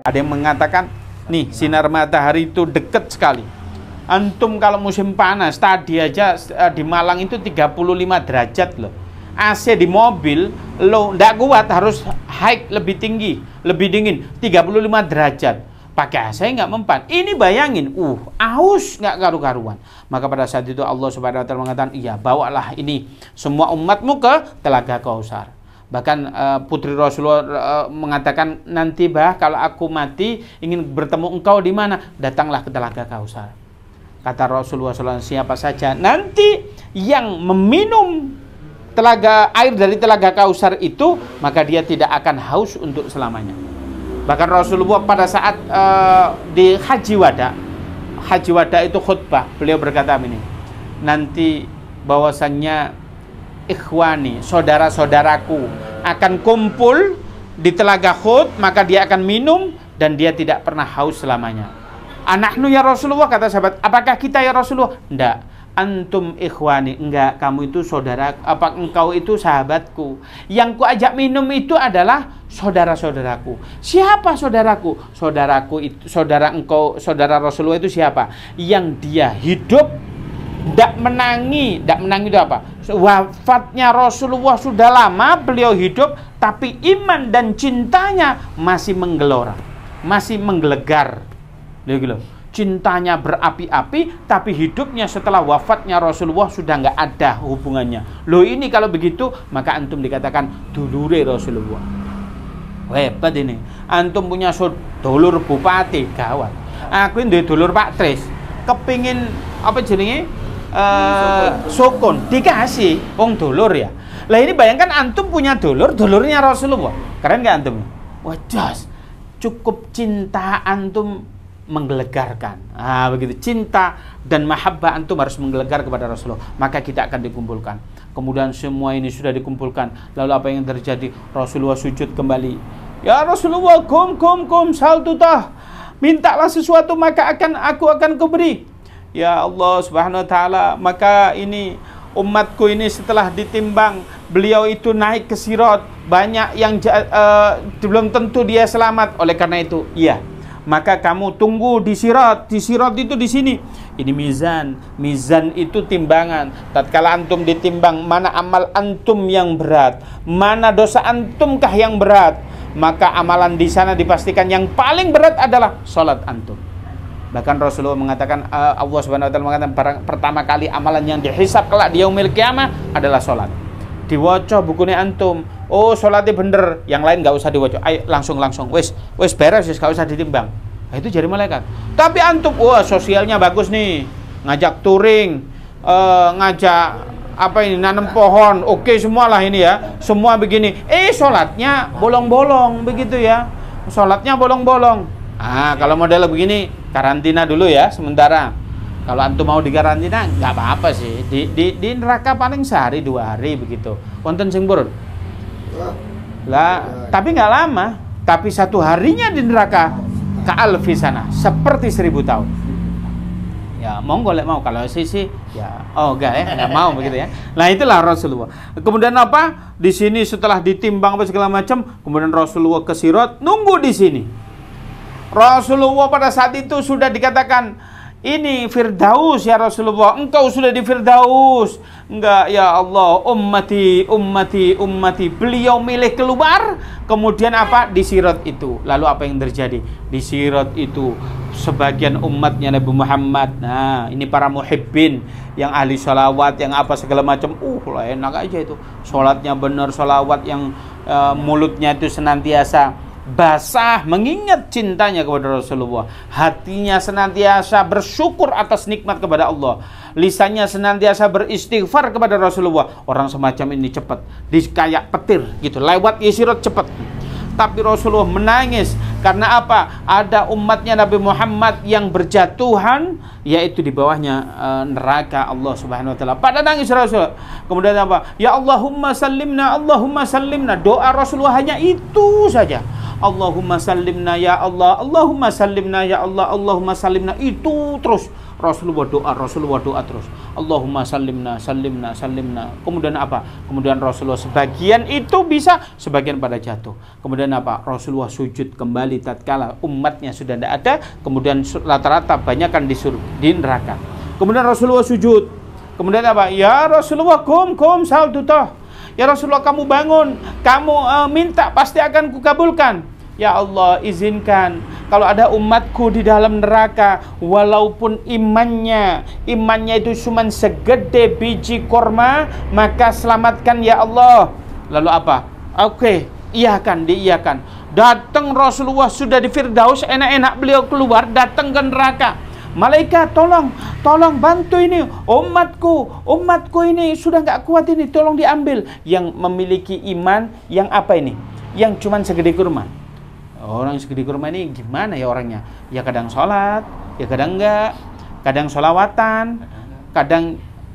Ada yang mengatakan, nih sinar matahari itu dekat sekali. Antum kalau musim panas, tadi aja di Malang itu 35 derajat loh. AC di mobil lo ndak kuat, harus high, lebih tinggi, lebih dingin, 35 derajat. Pakai AC nggak mempan. Ini bayangin, aus nggak karu-karuan. Maka pada saat itu Allah Subhanahu wa taala mengatakan, iya bawalah ini semua umatmu ke Telaga Kausar. Bahkan putri Rasulullah mengatakan, nanti kalau aku mati ingin bertemu engkau di mana? Datanglah ke Telaga Kausar. Kata Rasulullah SAW, siapa saja nanti yang meminum air dari Telaga Kausar itu, maka dia tidak akan haus untuk selamanya. Bahkan Rasulullah pada saat di Haji Wada itu khutbah, beliau berkata ini, nanti bahwasannya ikhwani, saudara-saudaraku akan kumpul di Telaga Khud, maka dia akan minum dan dia tidak pernah haus selamanya. Anaknu ya Rasulullah, kata sahabat, apakah kita ya Rasulullah? Enggak, antum ikhwani, enggak, kamu itu saudara, engkau itu sahabatku. Yang ku ajak minum itu adalah saudara-saudaraku. Siapa saudaraku? Saudaraku itu, saudara engkau, saudara Rasulullah itu siapa? Yang dia hidup ndak menangi itu apa? Wafatnya Rasulullah sudah lama, beliau hidup, tapi iman dan cintanya masih menggelora, masih menggelegar. Cintanya berapi-api, tapi hidupnya setelah wafatnya Rasulullah sudah nggak ada hubungannya. Loh, ini kalau begitu maka antum dikatakan dulure Rasulullah. Hebat ini. Antum punya dulur bupati, gawat. Aku ini dulur Pak Tris, kepingin apa jenenge sukun, dikasih wong dulur ya. Lah ini bayangkan antum punya dulurnya Rasulullah. Keren nggak antum? Wah, jos. Cukup cinta antum menggelegarkan. Begitu, cinta dan mahabbah antum harus menggelegar kepada Rasulullah, maka kita akan dikumpulkan. Kemudian semua ini sudah dikumpulkan, lalu apa yang terjadi? Rasulullah sujud kembali. Ya Rasulullah, kum sal tutah, mintalah sesuatu maka aku akan kuberi. Ya Allah Subhanahu wa taala, maka ini umatku ini setelah ditimbang, beliau itu naik ke Sirat, banyak yang belum tentu dia selamat. Oleh karena itu, iya, maka kamu tunggu di Sirat. Di Sirat itu di sini. Ini mizan itu timbangan. Tatkala antum ditimbang, mana amal antum yang berat, mana dosa antumkah yang berat, maka amalan di sana dipastikan yang paling berat adalah salat antum. Bahkan Rasulullah mengatakan, Allah Subhanahu wa taala mengatakan, pertama kali amalan yang dihisab kelak di yaumil qiyamah adalah salat. Diwaca bukunya antum, oh sholatnya bener, yang lain nggak usah diwaca, ayo langsung wes beres, nggak usah ditimbang. Nah, itu jari malaikat. Tapi antum, wah sosialnya bagus nih, ngajak touring, ngajak apa ini, nanam pohon, oke semualah ini ya, semua begini. Sholatnya bolong-bolong begitu ya, sholatnya bolong-bolong. Kalau model begini karantina dulu ya sementara. Kalau antum mau dikarantina nggak apa-apa sih, di neraka paling sehari 2 hari begitu. Wonten sing purun lah, tapi nggak lama. Tapi 1 harinya di neraka ka'alfi sana, seperti 1000 tahun. Ya monggo mau, kalau sih ya enggak ya, nggak mau begitu ya. Nah itulah Rasulullah. Kemudian apa? Di sini setelah ditimbang apa segala macam, kemudian Rasulullah ke Sirat, nunggu di sini. Rasulullah pada saat itu sudah dikatakan, ini Firdaus ya Rasulullah, engkau sudah di Firdaus. Enggak ya Allah, ummati. Beliau milih keluar, kemudian apa? Di Sirat itu. Lalu apa yang terjadi? Di Sirat itu sebagian umatnya Nabi Muhammad. Nah, ini para muhibbin yang ahli sholawat, yang apa segala macam. Enak aja itu. Sholatnya benar, sholawat yang mulutnya itu senantiasa basah mengingat cintanya kepada Rasulullah, hatinya senantiasa bersyukur atas nikmat kepada Allah, lisannya senantiasa beristighfar kepada Rasulullah. Orang semacam ini cepat kayak petir gitu, lewat Sirat cepat. Tapi Rasulullah menangis karena apa? Ada umatnya Nabi Muhammad yang berjatuhan, yaitu di bawahnya neraka Allah Subhanahu wa taala. Pada nangis Rasulullah. Kemudian apa? Ya Allahumma sallimna, Allahumma sallimna. Doa Rasulullah hanya itu saja. Allahumma sallimna ya Allah, Allahumma sallimna ya Allah, Allahumma sallimna. Itu terus Rasulullah doa terus. Allahumma sallimna, sallimna, sallimna. Kemudian apa? Kemudian Rasulullah sebagian itu bisa, sebagian pada jatuh. Kemudian apa? Rasulullah sujud kembali tatkala umatnya sudah tidak ada. Kemudian rata-rata banyakkan di neraka. Kemudian Rasulullah sujud. Kemudian apa? Ya Rasulullah, kum sa'altutoh. Ya Rasulullah, kamu bangun, kamu minta, pasti akan kukabulkan. Ya Allah, izinkan kalau ada umatku di dalam neraka, walaupun imannya itu cuma segede biji korma, maka selamatkan ya Allah. Lalu apa? Oke, diiyakan. Datang Rasulullah sudah di Firdaus, enak-enak beliau keluar, datang ke neraka. Malaikat, tolong bantu ini umatku ini sudah nggak kuat ini, tolong diambil. Yang memiliki iman yang apa ini? Yang cuman segede kurma. Orang segede kurma ini gimana ya orangnya? Ya kadang sholat, ya kadang enggak, kadang sholawatan,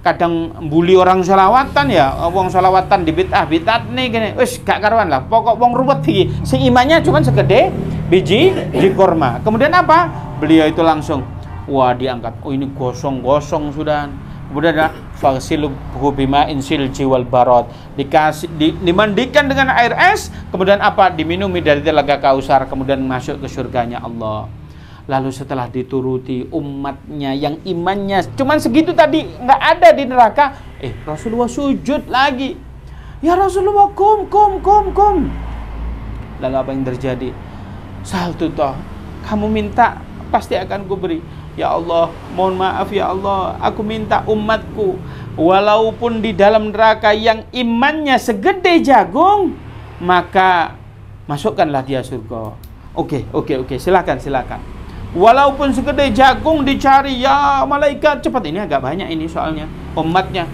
kadang bully orang sholawatan ya, wong sholawatan di bid'ah nih gini, wis gak karuan lah, pokok wong ruwet iki. Si imannya cuman segede biji kurma. Kemudian apa? Beliau itu langsung diangkat. Oh, ini gosong sudah. Kemudian ada fasilu bima insil jiwal barot, dimandikan dengan air es, kemudian apa? Diminumi dari telaga Kausar, kemudian masuk ke surganya Allah. Lalu setelah dituruti umatnya yang imannya cuman segitu tadi, nggak ada di neraka, Rasulullah sujud lagi. Ya Rasulullah, kum. Lalu apa yang terjadi? Saltutoh, kamu minta pasti akan kuberi. Ya Allah, mohon maaf ya Allah, aku minta umatku walaupun di dalam neraka yang imannya segede jagung, maka masukkanlah dia surga. Oke, silakan. Walaupun segede jagung dicari, ya malaikat cepat, ini agak banyak ini soalnya umatnya.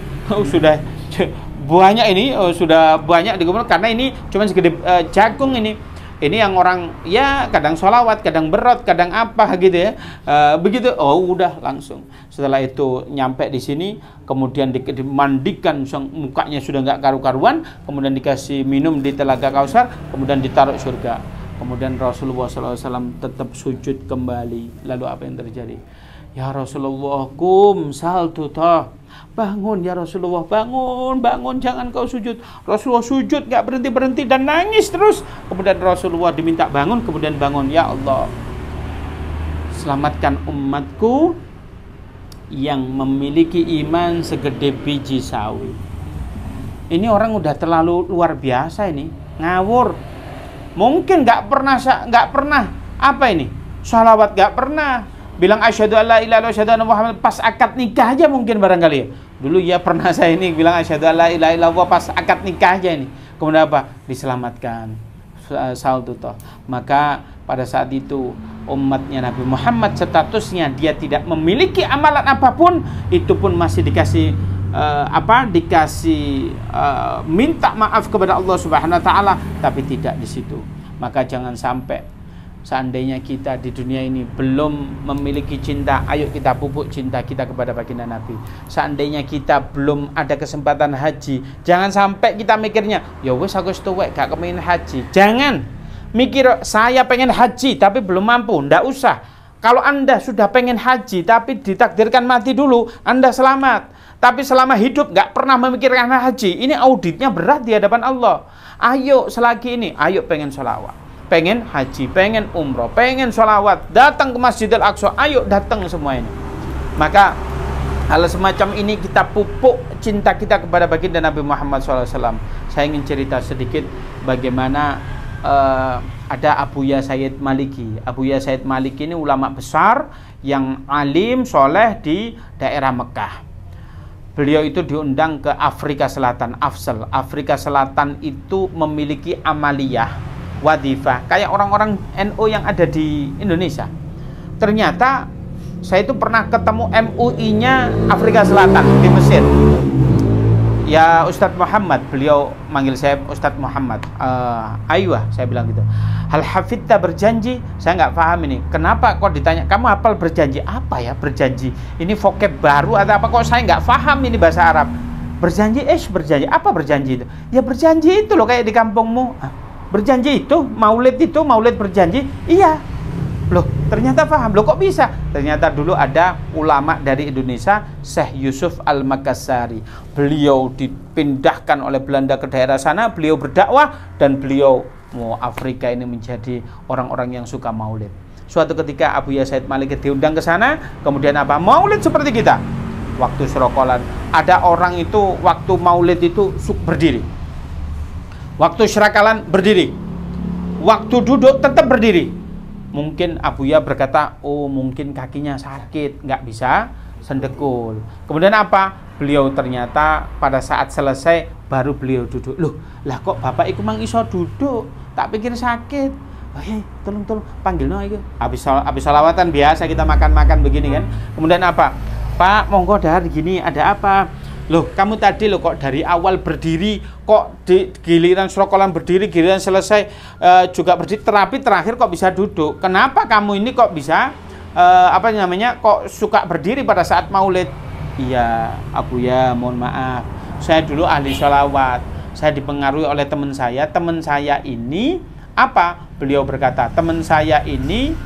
Sudah banyak ini, sudah banyak dikumpulkan karena ini cuma segede jagung ini. Ini yang orang ya kadang sholawat, kadang berot, kadang apa gitu ya. Begitu, udah langsung. Setelah itu nyampe di sini, kemudian dimandikan, mukanya sudah nggak karu-karuan, kemudian dikasih minum di telaga Kausar, kemudian ditaruh surga. Kemudian Rasulullah SAW tetap sujud kembali. Lalu apa yang terjadi? Ya Rasulullah, saltutoh. Bangun ya Rasulullah, bangun, jangan kau sujud. Rasulullah sujud gak berhenti dan nangis terus. Kemudian Rasulullah diminta bangun, kemudian bangun. Ya Allah, selamatkan umatku yang memiliki iman segede biji sawi. Ini orang udah terlalu luar biasa ini, ngawur. Mungkin gak pernah apa ini? Sholawat gak pernah. Bilang asyhadu alla ilaha illallah asyhadu anna Muhammad pas akad nikah aja mungkin barangkali ya. Dulu ya pernah saya ini bilang asyhadu alla ilaha illallah pas akad nikah aja ini. Kemudian apa? Diselamatkan. Saltutoh. Maka pada saat itu umatnya Nabi Muhammad statusnya dia tidak memiliki amalan apapun, itu pun masih dikasih minta maaf kepada Allah Subhanahu wa taala, tapi tidak di situ. Maka jangan sampai seandainya kita di dunia ini belum memiliki cinta, ayo kita pupuk cinta kita kepada baginda Nabi. Seandainya kita belum ada kesempatan haji, jangan sampai kita mikirnya, ya wes aku tuwek gak kepengin haji. Jangan mikir saya pengen haji tapi belum mampu, ndak usah. Kalau Anda sudah pengen haji tapi ditakdirkan mati dulu, Anda selamat. Tapi selama hidup gak pernah memikirkan haji, ini auditnya berat di hadapan Allah. Ayo selagi ini, ayo pengen sholawat, pengen haji, pengen umroh, pengen sholawat, datang ke Masjidil Aqsa, ayo datang semua ini. Maka hal semacam ini kita pupuk cinta kita kepada baginda Nabi Muhammad SAW. Saya ingin cerita sedikit bagaimana ada Abuya Sayyid Maliki. Abuya Sayyid Maliki ini ulama besar yang alim, soleh di daerah Mekah. Beliau itu diundang ke Afrika Selatan, Afsal. Afrika Selatan itu memiliki amaliyah, wadifah, kayak orang-orang NU yang ada di Indonesia. Ternyata saya itu pernah ketemu MUI-nya Afrika Selatan di Mesir. Ya Ustadz Muhammad, beliau manggil saya Ustadz Muhammad. Aywa, saya bilang gitu. Hal hafidta berjanji, saya nggak paham ini. Kenapa kok ditanya, kamu hafal berjanji? Apa ya berjanji? Ini vocab baru atau apa? Kok saya nggak paham ini bahasa Arab. Berjanji, berjanji. Apa berjanji itu? Ya berjanji itu loh kayak di kampungmu. Berjanji itu, maulid berjanji. Iya. Loh, ternyata paham. Loh, kok bisa? Ternyata dulu ada ulama dari Indonesia, Syekh Yusuf Al-Makassari. Beliau dipindahkan oleh Belanda ke daerah sana, beliau berdakwah, dan beliau Afrika ini menjadi orang-orang yang suka maulid. Suatu ketika Abuya Said Malik diundang ke sana, kemudian apa? Maulid seperti kita. Waktu serokolan, ada orang itu waktu maulid itu berdiri. Waktu serakalan berdiri. Waktu duduk tetap berdiri. Mungkin Abuya berkata, oh mungkin kakinya sakit, nggak bisa sendekul. Kemudian apa? Beliau ternyata pada saat selesai baru beliau duduk. Loh, lah kok bapak iku mang iso duduk? Tak pikir sakit. Hei, tolong panggil no itu. Habis salawatan biasa kita makan-makan begini kan. Kemudian apa? Pak, monggo dahar gini, ada apa? Loh, kamu tadi loh kok dari awal berdiri, kok di giliran serokolan berdiri, giliran selesai juga berdiri, terapi terakhir kok bisa duduk. Kenapa kamu ini kok bisa kok suka berdiri pada saat maulid? Iya, Abuya, mohon maaf. Saya dulu ahli sholawat. Saya dipengaruhi oleh teman saya. Teman saya ini apa? Beliau berkata, teman saya ini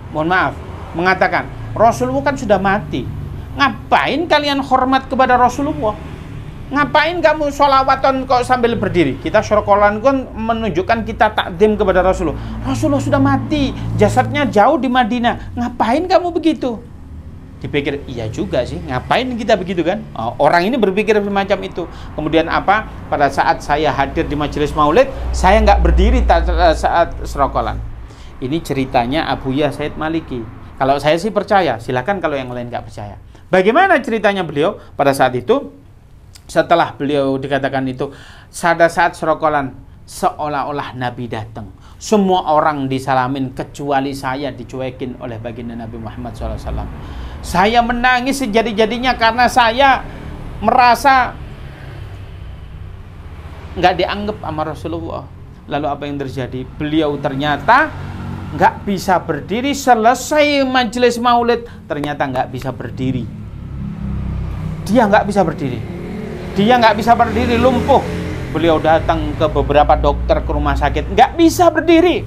mohon maaf, mengatakan Rasulullah kan sudah mati. Ngapain kalian hormat kepada Rasulullah? Ngapain kamu sholawatan kok sambil berdiri? Kita syrokolan kan menunjukkan kita takdim kepada Rasulullah. Rasulullah sudah mati, jasadnya jauh di Madinah. Ngapain kamu begitu? Dipikir, iya juga sih, ngapain kita begitu kan? Orang ini berpikir semacam itu. Kemudian apa? Pada saat saya hadir di majelis maulid, saya nggak berdiri saat serokolan. Ini ceritanya Abuya Said Maliki. Kalau saya sih percaya, silakan kalau yang lain nggak percaya. Bagaimana ceritanya beliau pada saat itu? Setelah beliau dikatakan itu, pada saat serokolan, seolah-olah Nabi datang. Semua orang disalamin, kecuali saya dicuekin oleh baginda Nabi Muhammad SAW. Saya menangis sejadi-jadinya karena saya merasa nggak dianggap sama Rasulullah. Lalu apa yang terjadi? Beliau ternyata nggak bisa berdiri. Selesai majelis maulid, ternyata nggak bisa berdiri. Dia nggak bisa berdiri, lumpuh. Beliau datang ke beberapa dokter, ke rumah sakit, nggak bisa berdiri.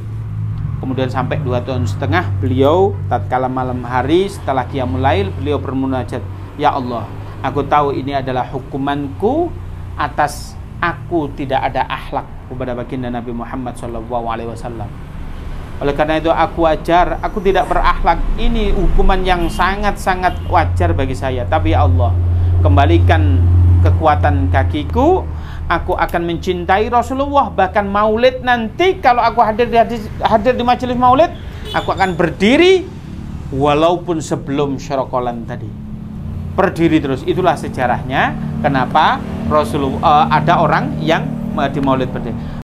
Kemudian sampai 2 tahun setengah beliau tatkala malam hari setelah qiyamul lail, beliau bermunajat, ya Allah, aku tahu ini adalah hukumanku atas aku tidak ada akhlak kepada baginda Nabi Muhammad SAW. Oleh karena itu aku tidak berakhlak. Ini hukuman yang sangat-sangat wajar bagi saya. Tapi ya Allah, kembalikan kekuatan kakiku. Aku akan mencintai Rasulullah. Bahkan maulid nanti, kalau aku hadir di majelis maulid, aku akan berdiri walaupun sebelum syarakolan tadi. Berdiri terus. Itulah sejarahnya kenapa Rasulullah ada orang yang di maulid berdiri.